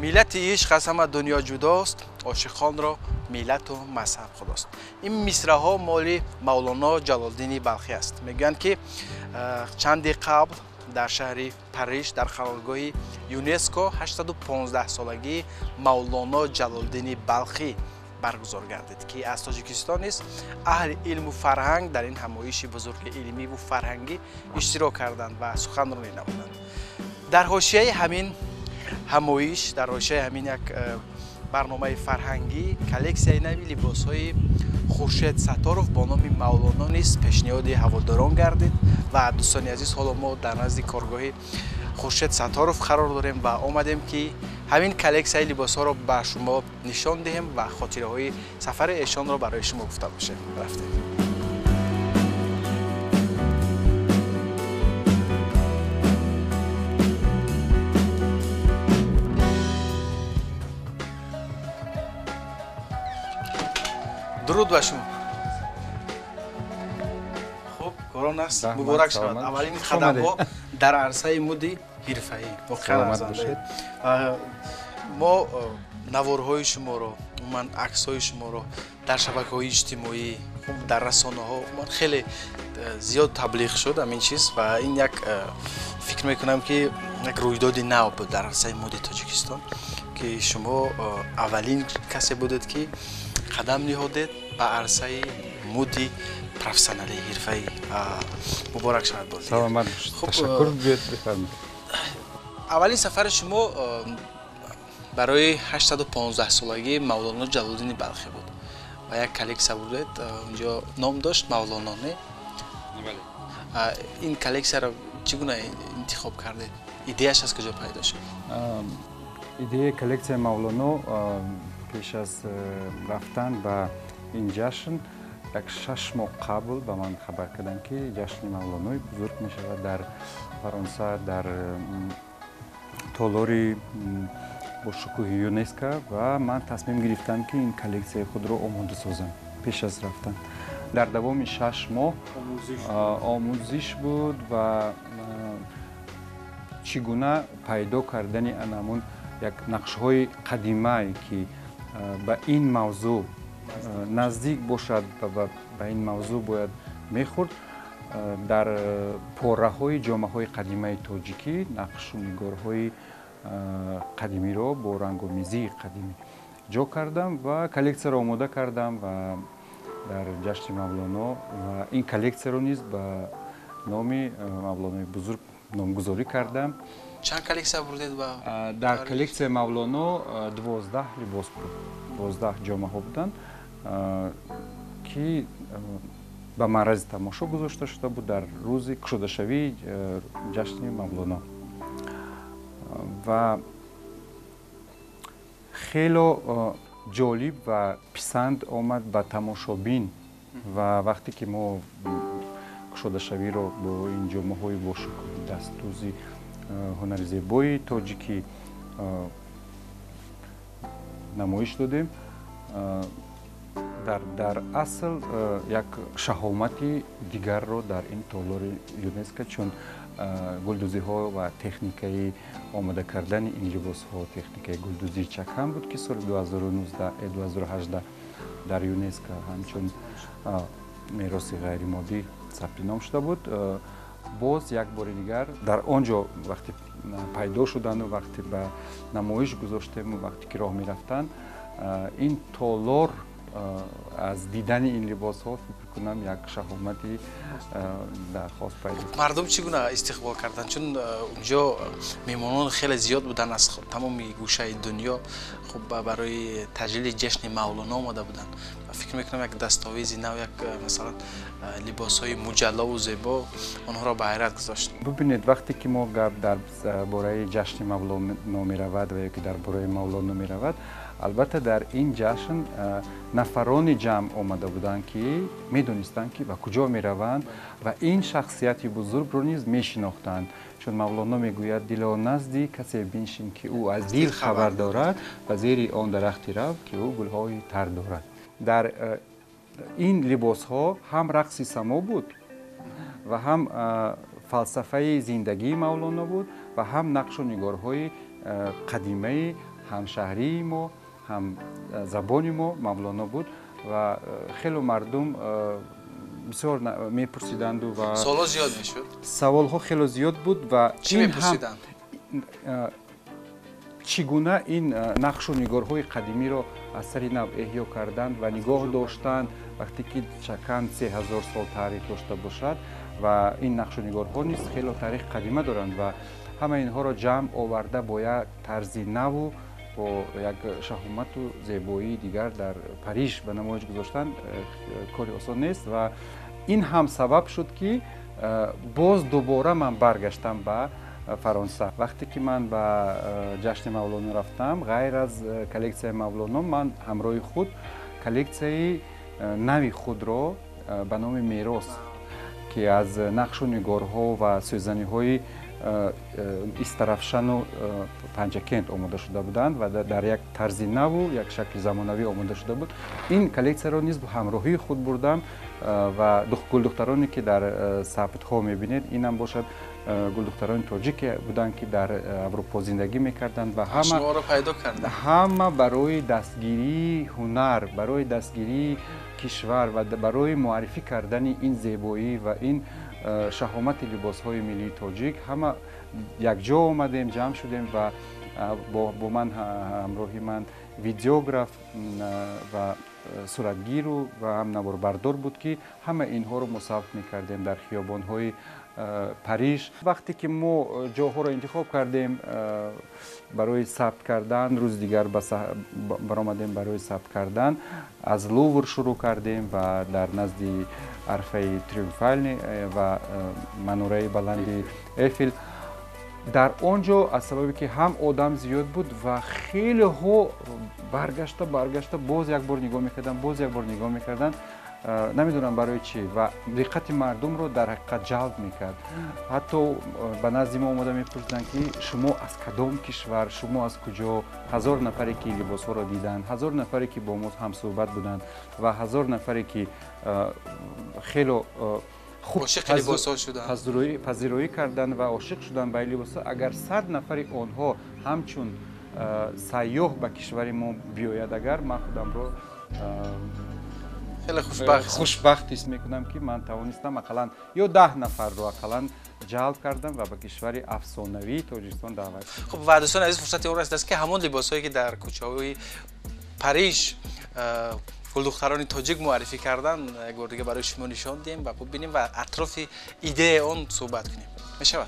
ملت عشق از همه دنیا جداست، عاشقان را ملت و مذهب خداست. این مصرع ها مال مولانا جلال‌الدین بلخی است. میگن که چندی قبل در شهر پاریس در قرارگاه یونسکو 815 سالگی مولانا جلال‌الدین بلخی برگزار گردید که از تاجیکستان است. اهل علم و فرهنگ در این همایش بزرگ علمی و فرهنگی اشتراک کردند و سخنرانی نمودند. در حاشیه همین همایش، در حاشیه همین یک برنامه فرهنگی، کلکسیای نوی لباس‌های خورشید ستاروف با نام مولانا نیز پیشنهاد هواداران گردید و دوستان عزیز، حالا ما در نزد کارگاه خورشید ستاروف قرار داریم و آمدیم که همین کلکسیای لباس‌ها را به شما نشان دهیم و خاطره‌های سفر ایشان را برای شما گفته باشه. رفتیم. درود بر شما. خب کاران است، مبارک شود. اولین قدم‌ها در عرصه مد حرفه‌ای. ما نوارهای شما رو، من عکس‌های شما رو در شبکه‌های اجتماعی، در رسانه‌ها من خیلی زیاد تبلیغ شد همین چیز و این یک فکر می‌کنم که یک رویداد نو بود در عرصه مد تاجیکستان که شما اولین کسی بودید که قدم نهادید به عرصه مد پروفسیونالی حرفه‌ای. مبارک شود بازی. سلامت باشید. تشکر بفرمایید. اولین سفر شما برای 815 سالگی مولانا جلال‌الدین بلخی بود و یک کلکسیه بودید. اونجا نام داشت مولانا، نه؟ بله. این کلکسیه را چگونه انتخاب کردید؟ ایده‌اش از کجا پیدا شد؟ ایده کلکسیه مولانا پیش از رفتن به این جشن یک 6 ماه قبل به من خبر کردند که جشن مولانای بزرگ می شود در فرانسه در تالاری با شکوه یونسکو و من تصمیم گرفتم که این کلکسیه خود را آماده سازم پیش از رفتن. در دوام 6 ماه آموزش بود و چگونه پیدا کردن انمون یک نقش‌های قدیمی که به این موضوع نزدیک باشد و به این موضوع باید میخورد در پاره‌های جامه‌های قدیمی تاجیکی نقش و نگارهای قدیمی را با رنگ‌آمیزی قدیمی جا کردم و کلکسیه را آماده کردم و در جشن مولانا و این کلکسیه را نیز به نام مولانای بزرگ نامگذاری کردم. چند کلکسیه بردید در کلکسیه مولانا 12 لباس بود. 12 جامه ها بودند که به معرض تماشا گذاشته شده بود در روز کشوده شوی جشن مولانا و خیلی جالب و پسند آمد به تماشابین و وقتی که ما کشوده شوی را با این جامه های با شکوه دستوزی هنر زیبای تاجیکی نمایش دادیم، در اصل یک شهامت دیگر رو در این تالار یونسکو، چون گلدوزی ها و تکنیکای آماده کردن این لباس ها تکنیکای گلدوزی چکم بود که سال 2019 2018 در یونسکو همچون میراث غیر مادی ثبت نام شده بود. باز یک بار دیگر در آنجا وقتی پیدا شدن و وقتی به نمایش گذاشتیم و وقتی که راه می رفتن این تالار از دیدن این لباس ها فکر کنم یک شهامتی در خاص پیدا کرد. مردم چگونه استقبال کردن؟ چون اونجا میمانان خیلی زیاد بودن از تمام گوشه دنیا، خب برای تجلیل جشن مولانا آمده بودن. فکر میکنم یک دستاویزی نو، یک مثلا لباس های مجلا و زیبا آنها را به حیرت گذاشت. ببینید وقتی که ما گپ در باره جشن مولانا می رود و یکی در باره مولانا می رود، البته در این جشن نفران جمع آمده بودند که میدونستند که به کجا می روند و این شخصیت بزرگ رو نیز می شناختند، چون مولانا میگوید دلا نزدی کسی بنشین که او از دل خبر دارد و زیر آن درختی رو که او گلهای تر دارد. در این لباس ها هم رقص سما بود و هم فلسفه زندگی مولانا بود و هم نقش و نگارهای قدیمی هم شهری ما هم زبانی ما مولانا بود و خیلی مردم بسیار میپرسیدند و سوال زیاد میشد. سوال ها خیلی زیاد بود و چی میپرسیدند؟ چگونه این نقش و نگارهای قدیمی را از سر نو احیا کردند و نگاه داشتند وقتی که چکن 3000 سال تاریخ داشته باشد و این نقش و نگارها نیز خیلی تاریخ قدیمه دارند و همه اینها را جمع آورده با یک طرز نو با یک شهامت و زیبایی دیگر در پاریژ به نمایش گذاشتن کاری آسان نیست و این هم سبب شد که باز دوباره من برگشتم به فرانسه. وقتی که من به جشن مولانا رفتم غیر از کلکسیای مولانا من همراه خود کلکسیای نوی خود را به نام میراث که از نقش و نگارها و سوزنی‌های استرافشن و پنجکند آماده شده بودند و در یک طرز نو و یک شکل زمانوی آماده شده بود. این کلکسیای را نیز به همراهی خود بردم و گلدخترانی که در ثبت ها میبینید این هم باشد گلدختران تاجیک بودند که در اروپا زندگی میکردند و همه برای دستگیری هنر، برای دستگیری کشور و برای معرفی کردن این زیبایی و این شهامت لباس های ملی تاجیک همه یک جا آمدیم، جمع شدیم و با من همراهی من ویدیوگراف و صورتگیر و هم نواربردار بود که همه اینها رو مصاحبه میکردیم در خیابان های پاریژ. وقتی که ما جاها رو انتخاب کردیم برای ثبت کردن روز دیگر برآمدیم برای ثبت کردن از لوور شروع کردیم و در نزد عرفه تریومفال و مناره بلند ایفل در آنجا از سببی که هم آدم زیاد بود و خیلی ها برگشته باز یک بار نگاه میکردن نمیدونم برای چی و دقت مردم رو در حقیقت جلب میکرد. حتی به نزد ما اومده میپرسیدن که شما از کدام کشور، شما از کجا؟ 1000 نفری که لباس ها رو دیدن، 1000 نفری که با ما هم صحبت بودن و 1000 نفری که خیلی خوب پذیرایی کردن و عاشق شدن به لباس ها. اگر 100 نفری آنها همچون سیاح به کشور ما بیاید اگر من خودم رو خیلی خوشبخت حس میکنم که من توانستم اقلا یا 10 نفر رو اقلا جلب کردم و به کشور افسانوی تاجیکستان دعوت. خب و دوستان عزیز فرصت اون است که همون لباسایی که در کوچه‌های پاریژ گلدختران تاجیک معرفی کردن یک بار دیگه برای شما نشان دیم و ببینیم و اطراف ایده اون صحبت کنیم. میشود؟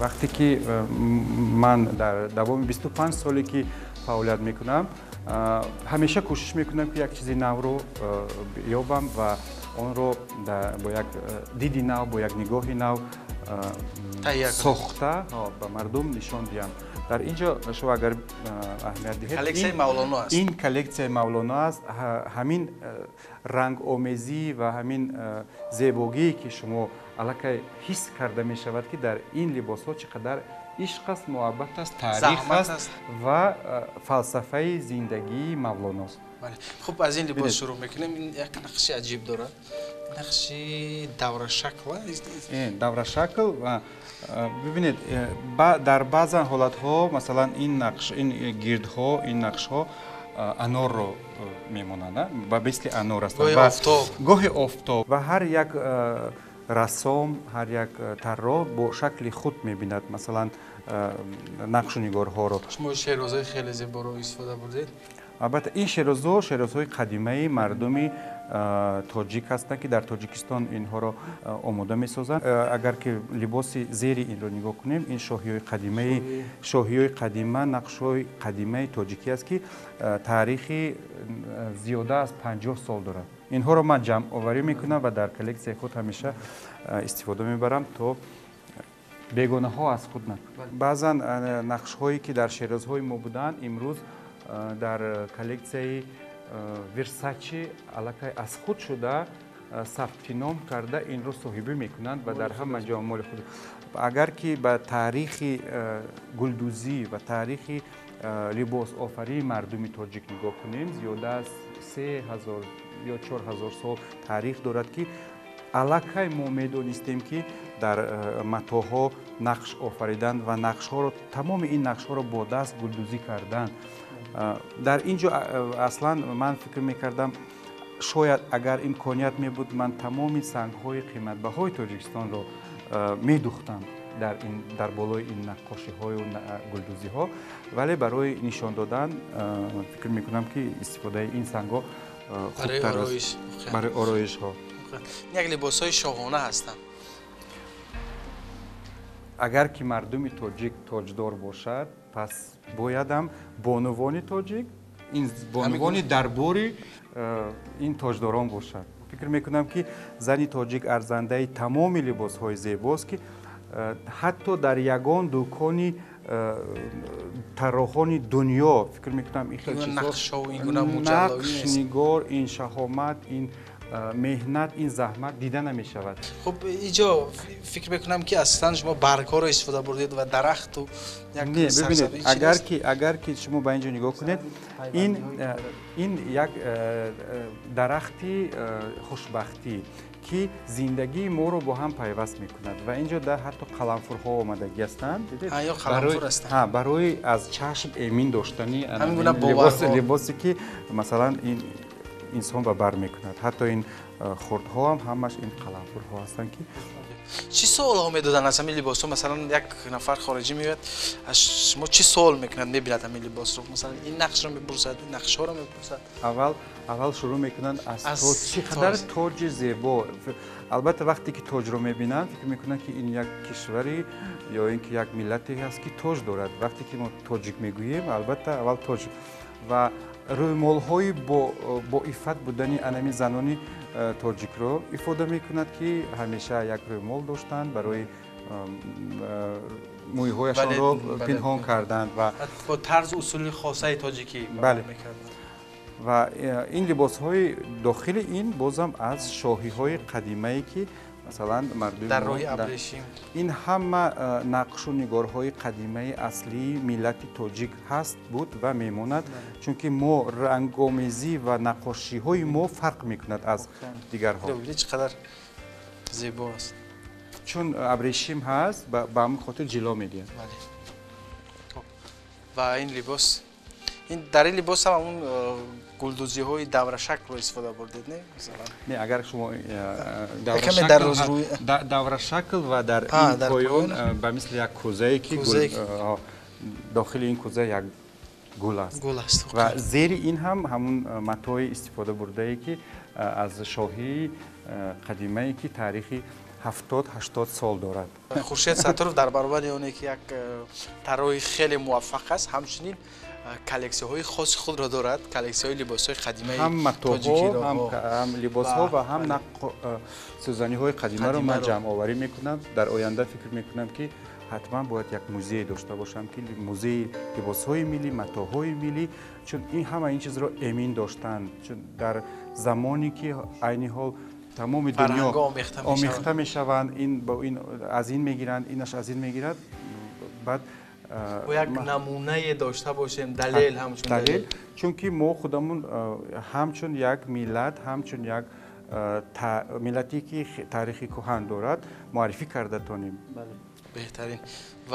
وقتی که من در دوام 25 سالی که فعالیت میکنم همیشه کوشش میکنم که یک چیز نو رو یابم و اون رو با یک دیدی نو با یک نگاهی نو ساخته به مردم نشان دیم. در اینجا شما اگر اهمیت دهید کلکسیای مولانا است. این کلکسیای مولانا است. همین رنگ آمیزی و همین زیبایی که شما الکی حس کرده می شود که در این لباس ها چقدر عشق است، محبت است، تاریخ است و فلسفه زندگی مولانا است. خب از این لباس شروع میکنیم. این یک نقش عجیب داره، نقش دوره شکل است. دوره شکل و ببینید در بعض حالت ها مثلا این نقش، این گرد ها، این نقش ها انار رو میمونند و مثل انار است. گاهی آفتاب و هر یک رسام، هر یک طراح با شکل خود میبیند مثلا نقش و نگارها رو. شما شیرازهای خیلی زیبا رو استفاده بردید. البته این شیرازهای قدیمی مردمی تاجیک هستند که در تاجیکستان اینها را آماده میسازند. اگر که لباس زیر این رو نگاه کنیم این شاهی‌های قدیمی نقش‌های قدیمی تاجیکی است که تاریخی زیاده از 50 سال دارد. اینها رو من جمع آوری میکنم و در کلکسی خود همیشه استفاده میبرم تا بیگانه ها از خود نکنم. بعضا نقش هایی که در شیرازهای ما بودن امروز در کلکسی ورساچی علاقه از خود شده ثبت نام کرده این رو صاحبی میکنند و در همه جا مال خود. اگر که به تاریخ گلدوزی و تاریخ لباس آفری مردم تاجیک نگاه کنیم زیاده از 3000 یا 4000 سال تاریخ دارد که علاقه ما میدونستیم که در متاها نقش آفریدند و نقش ها رو تمام این نقش ها رو با دست گلدوزی کردند. در اینجا اصلا من فکر میکردم شاید اگر امکانیت می بود من تمام سنگ های قیمت بهای تاجیکستان رو میدوختم در بالای این نقاشی های و گلدوزی ها، ولی برای نشان دادن فکر میکنم که استفاده این سنگ ها خوبتر است برای آرایش ها. یک لباس های شاهانه هستند. اگر که مردم تاجیک تاجدار باشد پس بایدم بانوان تاجیک این بانوان درباری این تاجداران باشد. فکر میکنم که زنی تاجیک ارزنده تمام لباس های زیباست که حتی در یگان دکانی طراحان دنیا فکر میکنم این خیلی چیزا نقش نگار این شهامت این مهنت این زحمت دیده نمی شود. خب اینجا فکر میکنم که اصلا شما برگ ها رو استفاده بردید و درخت و یک سرسبزی. اگر که شما به اینجا نگاه کنید این یک درختی خوشبختی که زندگی ما رو با هم پیوست میکند و اینجا در حتی قلمفورها آمدگی هستند. برای از چشم امین داشتنی لباسی که مثلا این انسان به بر میکند. حتی این خردها هم همش این قلمفورها هستند که چی سوال ها میدادن از همین لباس ها؟ مثلا یک نفر خارجی میاد از شما چی سوال میکند میبیند همین لباس رو؟ مثلا این نقش رو میپرسد این نقش ها رو میپرسد؟ اول شروع میکنند از چقدر تاج زیبا. البته وقتی که تاج رو میبینند فکر میکنند که این یک کشوری یا اینکه یک ملتی هست که تاج دارد. وقتی که ما تاجیک میگوییم البته اول تاج و رویمال های با عفت بودن انمی زنانی تاجیک رو ifade میکند که همیشه یک رویمال داشتند برای مویه هایشان رو پنهان کردند و با طرز اصولی خاصه تاجیکی میکردند. و این لباس های داخل این بازم از شاهی های قدیمه ای که مثلا مردم در راه ابریشم این همه نقش و نگارهای قدیمه اصلی ملت تاجیک هست بود و میماند چون که ما رنگ‌آمیزی و نقاشی های ما فرق میکند از دیگرها. چقدر زیبا است چون ابریشم هست به همین خاطر جلو میدهد. و این لباس در این لباس هم اون گلدوزی های دور شکل رو استفاده بردید نه؟ نه اگر شما دور شکل و در این پایان به مثل یک کوزه که داخل این کوزه یک گل است و زیر این هم همون متای استفاده برده ای که از شاهی قدیمه ای که تاریخی 70-80 سال دارد. خورشید ستارov در برابر اونه که یک طراح خیلی موفق است همچنین کلکسی های خاص خود را دارد. کلکسی های لباس های قدیمه هم متاها هم لباس ها و هم سوزنی های قدیمه رو من جمع آوری میکنم. در آینده فکر میکنم که حتما باید یک موزه داشته باشم که موزه لباس های ملی متاهای ملی چون این همه این چیز رو امین داشتند چون در زمانی که عین حال تمام دنیا آمیخته میشوند این با این از این میگیرند اینش از این میگیرد بعد و یک نمونه داشته باشیم دلیل همچون دلیل چون که ما خودمون همچون یک ملت همچون یک ملتی که تاریخی کهن دارد معرفی کرده تانیم. بهترین و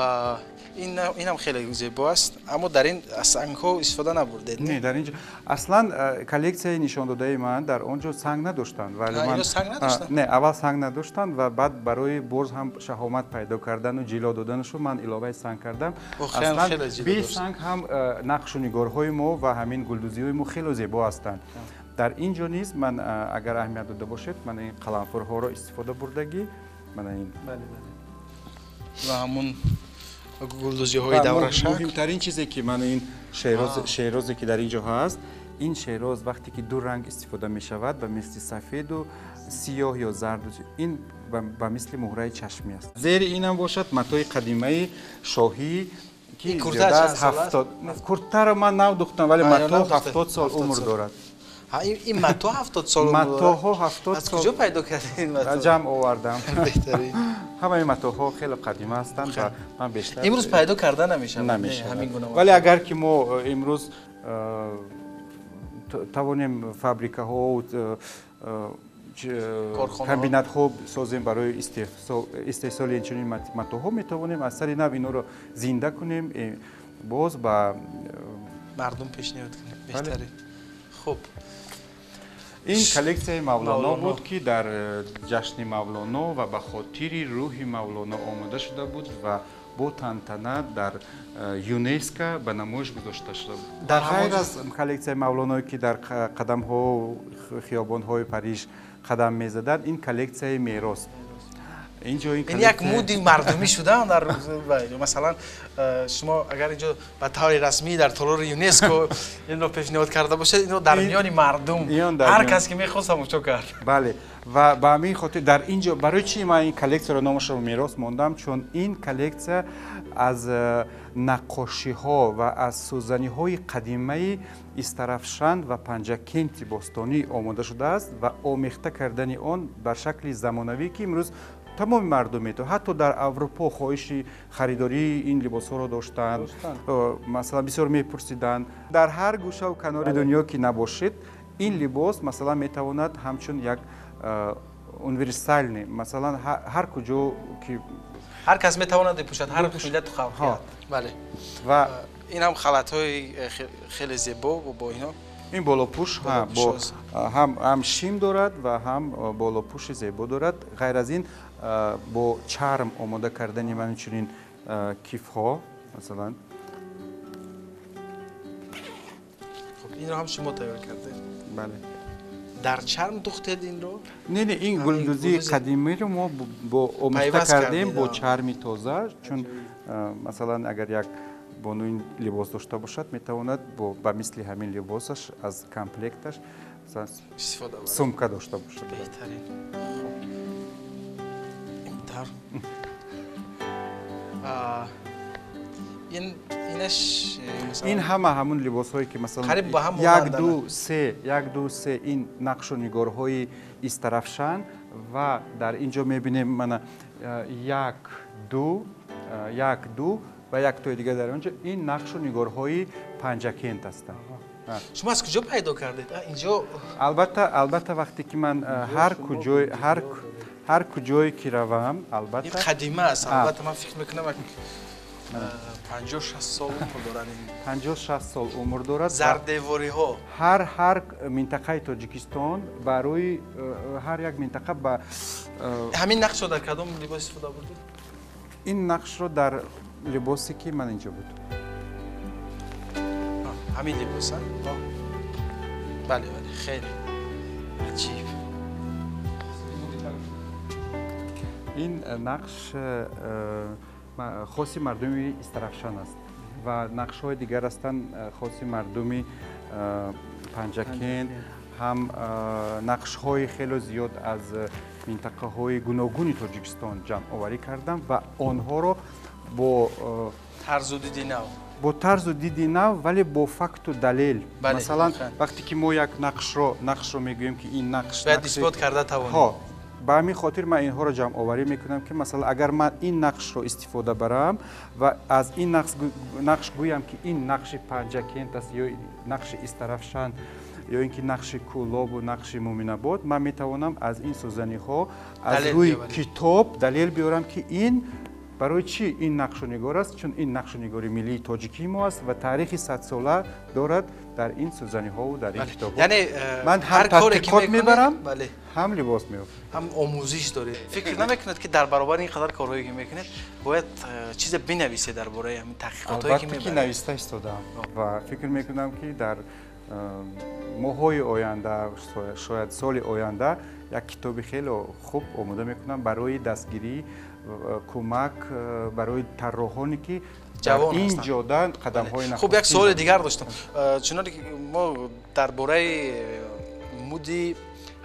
این هم خیلی زیبا است اما در این سنگ ها استفاده نبردید نه در اینجا اصلا کلکسیون نشان داده من در اونجا سنگ نداشتند ولی من نه اول سنگ نداشتند و بعد برای برز هم شهامت پیدا کردن و جلو دادنشو من علاوه سنگ کردم. اصلا بی سنگ هم نقش و نگارهای ما و همین گلدوزی های ما خیلی زیبا هستند. در اینجا نیز من اگر اهمیت داده باشید من این قلمفرها رو استفاده بردگی من این و همون گلدوزی های دور شکل. مهمترین چیزی که من این شیرازی که در اینجا هست این شیراز وقتی که دو رنگ استفاده می شود به مثل سفید و سیاه یا زرد این به مثل مهره چشمی است. زیر این هم باشد متای قدیمه شاهی که زیاده از 70 کرته رو من نو دختم ولی متا 70 سال عمر دارد. این متو 70 سال متوها 70 از سال کجا پیدا کردید این متو؟ جمع آوردم. بهترین. همه این متوها خیلی قدیمی هستند و من بیشتر امروز پیدا کردن نمیشه. همین گونه. ولی اگر که ما امروز توانیم فابریکه ها و کمبینات ها سازیم برای استحصال اینچنین متوها، میتوانیم از سر نو اینا رو زنده کنیم، باز با مردم پیشنهاد کنیم. بهتره. خب این کلکسیون مولانا بود که در جشن مولانا و به خاطر روح مولانا آماده شده بود و با تنتنه در یونسکو به نمایش گذاشته شده بود. در غیر از کلکسیون مولانا که در قدم ها و خیابان های پاریس قدم میزدند، این کلکسیون میراث. این یک مودی مردمی شده در مثلا شما اگر اینجا به طور رسمی در تالار یونسکو این رو پیشنهاد کرده باشید، این رو در میان مردم هر کس که میخواست تماشا کرد. بله، و به همین خاطر در اینجا برای چی من این کلکسیون رو نامش رو میراث ماندم؟ چون این کلکسیون از نقاشی ها و از سوزنی های قدیمی استرافشند و پنجکینت باستانی آماده شده است و آمیخته کردن آن بر شکل زمانوی که امروز تمام مردم تو حتی در اروپا خواهش خریداری این لباس ها رو داشتند. مثلا بسیار میپرسیدند در هر گوشه و کنار دنیا که نباشید این لباس مثلا میتواند همچون یک اونیورسال مثلا هر کجا که هر کس میتواند بپوشد، هر ملت و خلقیت. بله. و این هم خلط های خیلی زیبا و با اینا. این بالاپوش هم شیم دارد و هم بالاپوش زیبا دارد. غیر از این با چرم آماده کردن من چنین کیف ها مثلا. خب این رو هم شما تیار کرده؟ بله. در چرم دوختید این رو؟ نه این گلدوزی قدیمی رو ما با آمیخته کردیم با چرمی تازه، چون مثلا اگر یک بانو این لباس داشته باشد میتواند با مثل همین لباسش از کمپلکتش سمکه داشته باشد. بهترین. این همون لباس هایی که مثلا یک دو سه این نقش و نگار های استرافشان و در اینجا میبینیم من یک دو و یک توی دیگه در اونجا این نقش و نگار های پنجکینت هستند. شما از کجا پیدا کردید اینجا؟ البته وقتی که من هر کجایی که روم البته این قدیمه است. البته من فکر میکنم 50-60 سال عمر دارد. 50-60 سال عمر دارد. زردیواری ها هر منطقه تاجیکستان برای هر یک منطقه با همین نقش رو در کدام لباس استفاده بردید؟ این نقش رو در لباسی که من اینجا بود. همین لباس ها؟ بله خیلی عجیب. این نقش خاصی مردمی استرافشان است و نقش های دیگر هستند خاصی مردمی پنجکین. هم نقش های خیلی زیاد از منطقه های گوناگونی تاجیکستان جمع آوری کردم و آنها رو با طرز و دیدی نو ولی با فکت و دلیل. مثلا وقتی که ما یک نقش رو میگوییم که این نقش باید اثبات کرده توانیم. به همین خاطر من اینها رو جمع آوری میکنم که مثلا اگر من این نقش رو استفاده برم و از این نقش گویم که این نقش پنجکینت است یا نقش استرافشان یا اینکه نقش کولاب و نقش مومناباد، من میتوانم از این سوزنی ها از روی کتاب دلیل بیارم که این برای چی این نقش و نگار است، چون این نقش و نگاری ملی تاجیکی ما است و تاریخ 100 ساله دارد در این سوزنی ها و در این کتاب ها. یعنی من هر کاری که میبرم هم لباس میافت، هم آموزش دارید. فکر نمیکنید که در برابر این قدر کارهایی که میکنید باید چیز بنویسید درباره همین تحقیقات هایی که میبرید؟ البته که نوشته استادم و فکر میکنم که در ماهای آینده شاید سال آینده یک کتاب خیلی خوب آماده میکنم برای دستگیری کمک برای طراحانی که در این جادن قدم های خب یک سوال دیگر داشتم، چنانکه که ما درباره مودی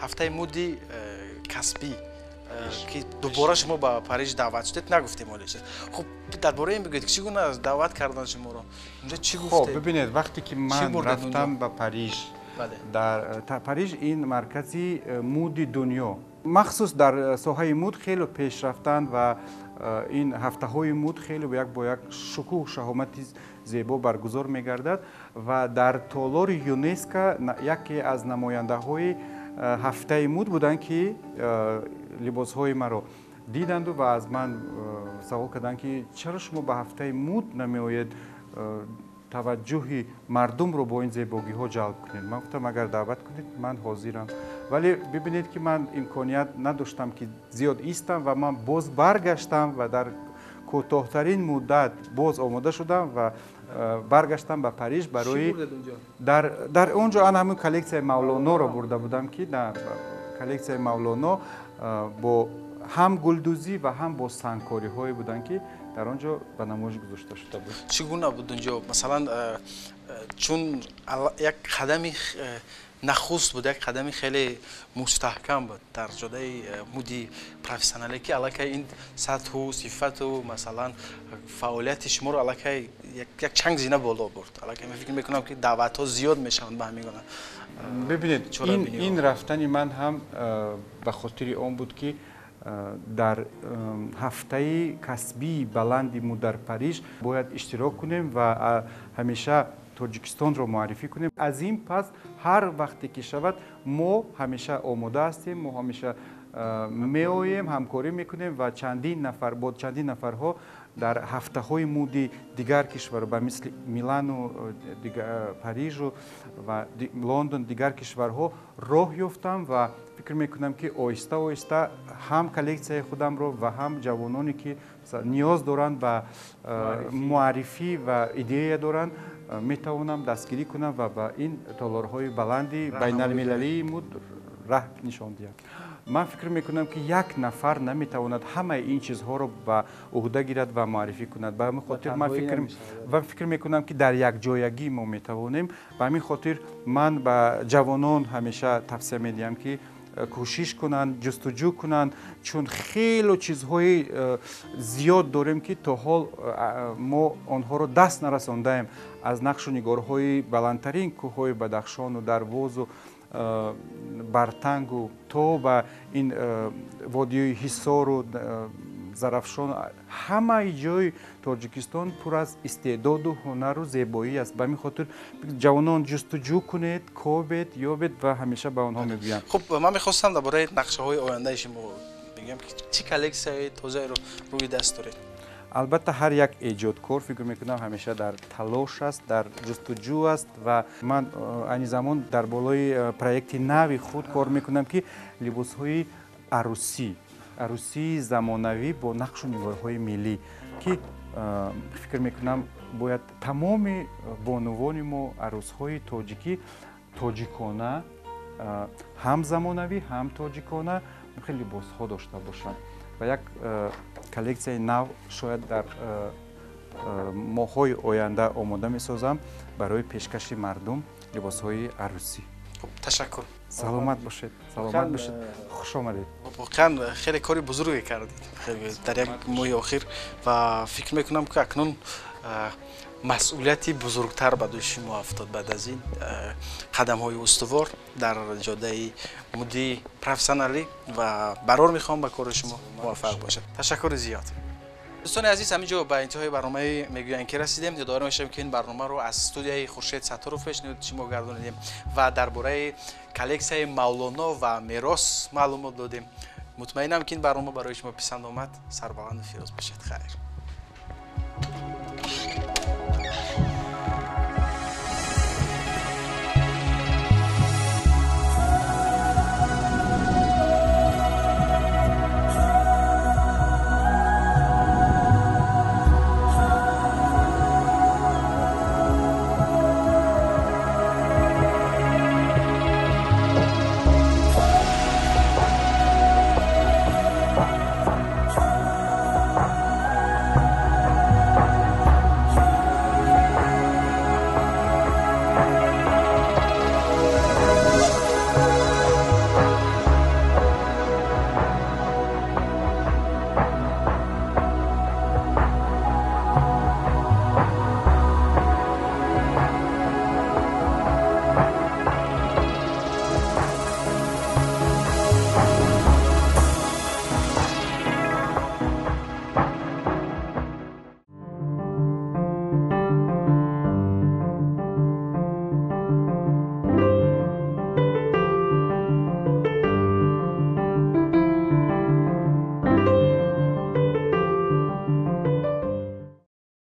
هفته مودی کسبی که دوباره شما با پاریس دعوت شدید نگفتیم مالش. خب درباره این بگید که چگونه دعوت کردن شما رو اونجا چی گفتید؟ خب ببینید وقتی که من رفتم به پاریس در پاریژ این مرکزی مود دنیا مخصوص در ساحه مود خیلی پیش رفتن و این هفته های مود خیلی با یک شکوه شهامت زیبا برگزار میگردد و در تالار یونسکو یکی از نماینده های هفته مود بودند که لباس های مرا دیدند و از من سوال کردند که چرا شما به هفته مود نمیآید توجه مردم رو با این زیبایی ها جلب کنید. من گفتم اگر دعوت کنید من حاضرم، ولی ببینید که من امکانیت نداشتم که زیاد ایستم و من باز برگشتم و در کوتاه‌ترین مدت باز آماده شدم و برگشتم به پاریژ برای در اونجا آن همون کلکسیون مولانا رو برده بودم که در کلکسیون مولانا با هم گلدوزی و هم با سنگکاری های بودن که در آنجا به نمایش گذاشته شده بود. چگونه بود اونجا؟ مثلا چون یک قدمی نخست بود، یک قدمی خیلی مستحکم بود در جدای مودی پروفسیونالی که علاقه این سطح و صفت و مثلا فعالیت شما رو علاقه یک چند زینه بالا برد. علاقه من فکر میکنم که دعوت ها زیاد میشوند به همین گونه. ببینید این رفتن من هم به خاطر اون بود که در هفته کسبی بلندی مود در پاریژ باید اشتراک کنیم و همیشه تاجیکستان رو معرفی کنیم. از این پس هر وقتی که شود ما همیشه آماده هستیم، ما همیشه میآییم همکاری میکنیم و چندین نفرها در هفته های مودی دیگر کشور مثل میلان و پاریژ و لندن دیگر کشورها راه یافتم و فکر میکنم که آهسته آهسته هم کلکسیون خودم رو و هم جوانانی که نیاز دارند به معرفی و ایده دارند میتوانم دستگیری کنم و به این تالارهای بلندی بین المللی مود راه نشان دهم. من فکر میکنم که یک نفر نمیتواند همه این چیزها رو به عهده گیرد و معرفی کند. به همین خاطر من فکر میکنم که در یک جایگی ما میتوانیم. به همین خاطر من به جوانان همیشه توصیه میدیم که کوشش کنند، جستجو کنند، چون خیلی چیزهای زیاد داریم که تا حال ما آنها رو دست نرساندیم. از نقش و نگارهای بلندترین کوههای بدخشان و درواز و برتنگ و تا به این وادی حصار و زرافشان، همه جای تاجیکستان پر از استعداد و هنر و زیبایی است. به همین خاطر جوانان جستجو کنید، کوبید، یابید و همیشه به آنها میگویم. خب من میخواستم درباره نقشه های آینده شما بگم که چه کلکسیون تازه رو روی دست دارید؟ البته هر یک ایجادکار فکر میکنم همیشه در تلاش است، در جستجو است و من این زمان در بالای پروژه نوی خود کار میکنم که لباس های عروسی زمانوی با نقش و نگارهای ملی که فکر میکنم باید تمام بانوان ما عروس های تاجیکانه هم زمانوی هم تاجیکانه خیلی لباس ها داشته باشند و یک کلکسیون نو شاید در ماه‌های آینده آماده می‌سازم برای پیشکش مردم لباس‌های عروسی. تشکر. سلامت باشید. سلامت باشید. خوش آمدید. واقعا خیلی کاری بزرگی کردید در یک ماه اخیر و فکر می‌کنم که اکنون مسئولیتی بزرگتر به دوش شما افتاد بعد از این قدم‌های استوار در جاده مودی پروفسیونالی و قرار می‌خوام به کار شما موفق باشد. تشکر زیاد. دوستان عزیز، همینجا به انتهای برنامه میگوین که رسیدیم. یادآور میشم که این برنامه رو از استودیوی خورشید ستارов پیشنهاد شما گردانیدیم و درباره کلکسیون مولانا و میراث معلومات دادیم. مطمئنم که این برنامه برای شما پسند آمد. سربلند و فیروز باشید. خیر.